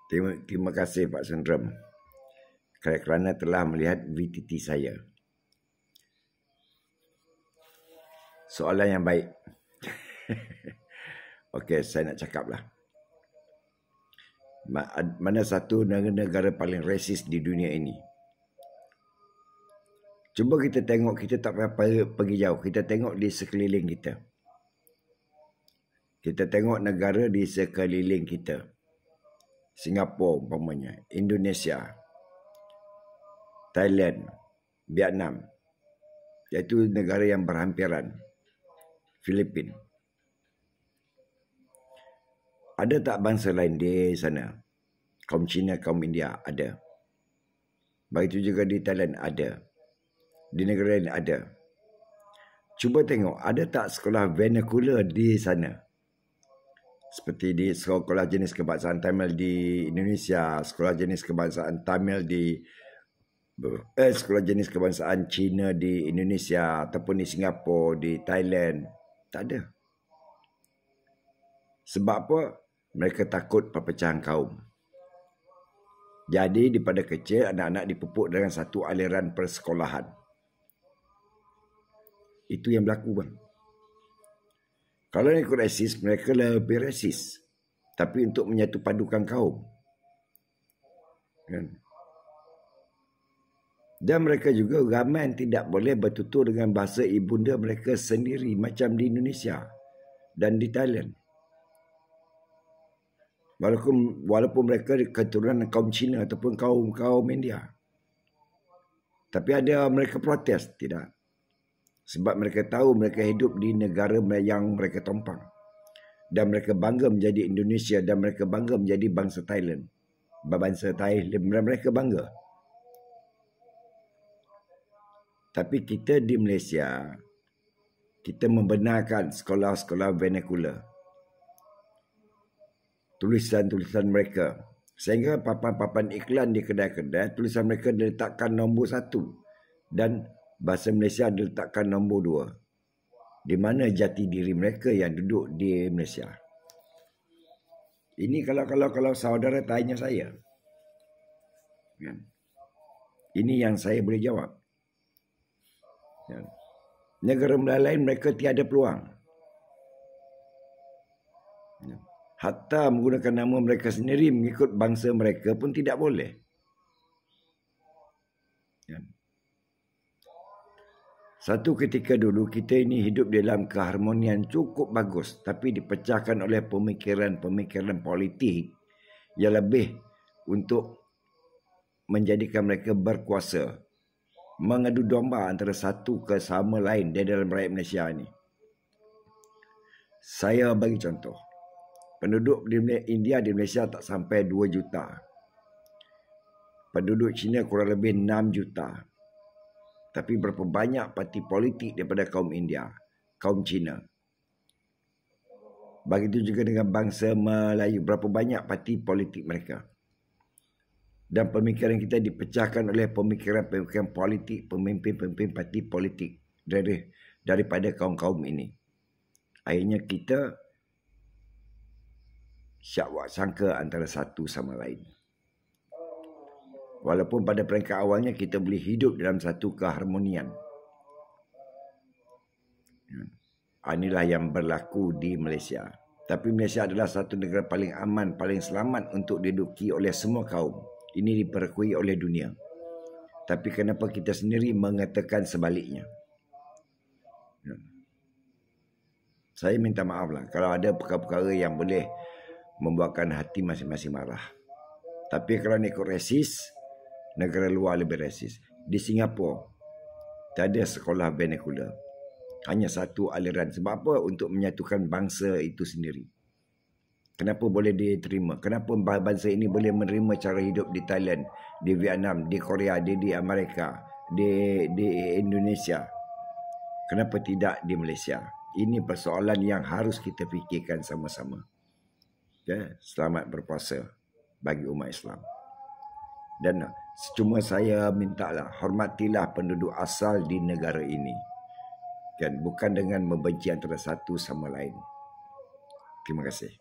Terima kasih Pak Sundram kerana telah melihat VTT saya. Soalan yang baik. Okey, saya nak cakaplah. Mana satu negara paling resis di dunia ini? Cuba kita tengok, kita tak payah pergi jauh. Kita tengok di sekeliling kita. Kita tengok negara di sekeliling kita. Singapura umpamanya, Indonesia, Thailand, Vietnam, iaitu negara yang berhampiran, Filipina. Ada tak bangsa lain di sana? Kaum Cina, kaum India ada. Begitu juga di Thailand ada. Di negara lain ada. Cuba tengok, ada tak sekolah vernacular di sana? Seperti di sekolah jenis kebangsaan Tamil di Indonesia, sekolah jenis kebangsaan Tamil di sekolah jenis kebangsaan Cina di Indonesia ataupun di Singapura, di Thailand. Tak ada. Sebab apa? Mereka takut perpecahan kaum. Jadi daripada kecil anak-anak dipupuk dengan satu aliran persekolahan. Itu yang berlaku bang. Kalau ikut resis, mereka lebih resis. Tapi untuk menyatu padukan kaum. Kan? Dan mereka juga ramai yang tidak boleh bertutur dengan bahasa ibunda mereka sendiri. Macam di Indonesia dan di Thailand. Walaupun mereka keturunan kaum Cina ataupun kaum India. Tapi ada mereka protes? Tidak. Sebab mereka tahu mereka hidup di negara yang mereka tumpang. Dan mereka bangga menjadi Indonesia dan mereka bangga menjadi bangsa Thailand. Bangsa Thailand, mereka bangga. Tapi kita di Malaysia, kita membenarkan sekolah-sekolah vernacular. Tulisan-tulisan mereka. Sehingga papan-papan iklan di kedai-kedai, tulisan mereka diletakkan nombor 1. Dan bahasa Malaysia diletakkan nombor 2. Di mana jati diri mereka yang duduk di Malaysia? Ini kalau saudara tanya saya. Ini yang saya boleh jawab. Negara lain mereka tiada peluang. Hatta menggunakan nama mereka sendiri mengikut bangsa mereka pun tidak boleh. Satu ketika dulu kita ini hidup dalam keharmonian cukup bagus, tapi dipecahkan oleh pemikiran-pemikiran politik yang lebih untuk menjadikan mereka berkuasa, mengadu domba antara satu ke sama lain di dalam rakyat Malaysia ini. Saya bagi contoh, penduduk di India di Malaysia tak sampai 2 juta. Penduduk Cina kurang lebih 6 juta. Tapi berapa banyak parti politik daripada kaum India, kaum Cina. Begitu juga dengan bangsa Melayu, berapa banyak parti politik mereka. Dan pemikiran kita dipecahkan oleh pemikiran-pemikiran politik, pemimpin-pemimpin parti politik daripada kaum-kaum ini. Akhirnya kita syak sangka antara satu sama lain. Walaupun pada peringkat awalnya kita boleh hidup dalam satu keharmonian. Inilah yang berlaku di Malaysia. Tapi Malaysia adalah satu negara paling aman, paling selamat untuk diduduki oleh semua kaum. Ini diperakui oleh dunia. Tapi kenapa kita sendiri mengatakan sebaliknya? Saya minta maaflah kalau ada perkara-perkara yang boleh membuatkan hati masing-masing marah. Tapi kalau ikut resis, negara luar lebih resis. Di Singapura, tak ada sekolah vernacular. Hanya satu aliran. Sebab apa? Untuk menyatukan bangsa itu sendiri. Kenapa boleh diterima? Kenapa bangsa ini boleh menerima cara hidup di Thailand, di Vietnam, di Korea, di Amerika, di Indonesia? Kenapa tidak di Malaysia? Ini persoalan yang harus kita fikirkan sama-sama. Okay? Selamat berpuasa bagi umat Islam. Dan cuma saya mintalah, hormatilah penduduk asal di negara ini. Kan? Bukan dengan membenci antara satu sama lain. Terima kasih.